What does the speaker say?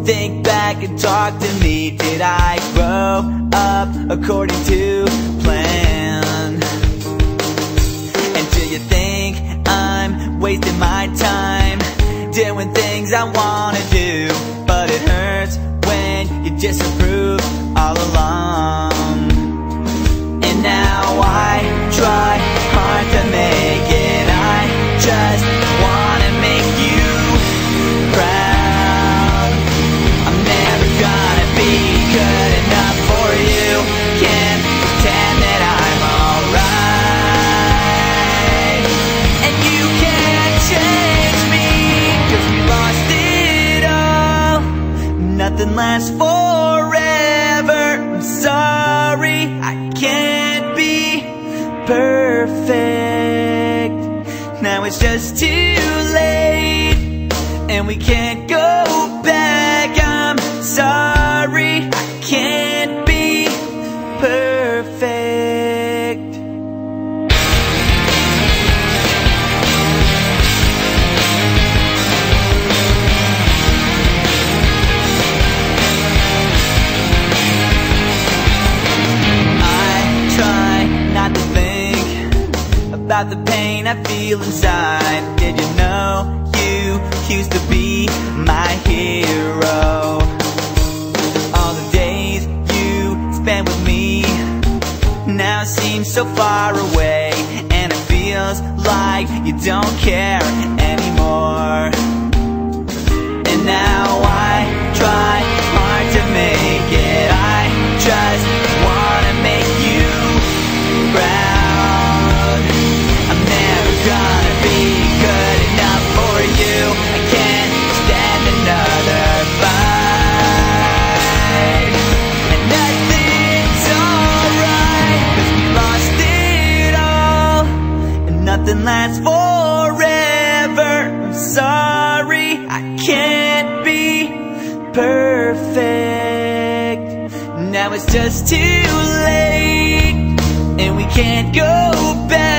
Think back and talk to me. Did I grow up according to plan? And do you think I'm wasting my time doing things I wanna do? But it hurts when you disapprove all along. And now I try hard to make it. I just wanna make you proud. Good enough for you. Can't pretend that I'm alright. And you can't change me, 'cause we lost it all. Nothing lasts forever. I'm sorry, I can't be perfect. Now it's just too late, and we can't go back. I'm sorry, I can't be perfect. I try not to think about the pain I feel inside. Did you know you used to be my hero? Spent with me now seems so far away, and it feels like you don't care anymore. And now I try hard to make it. I just wanna make you proud. I'm never gonna be good enough for you. I can't stand another fight. And nothing's alright, 'cause we lost it all. And nothing lasts forever. I'm sorry, I can't be perfect. Now it's just too late, and we can't go back.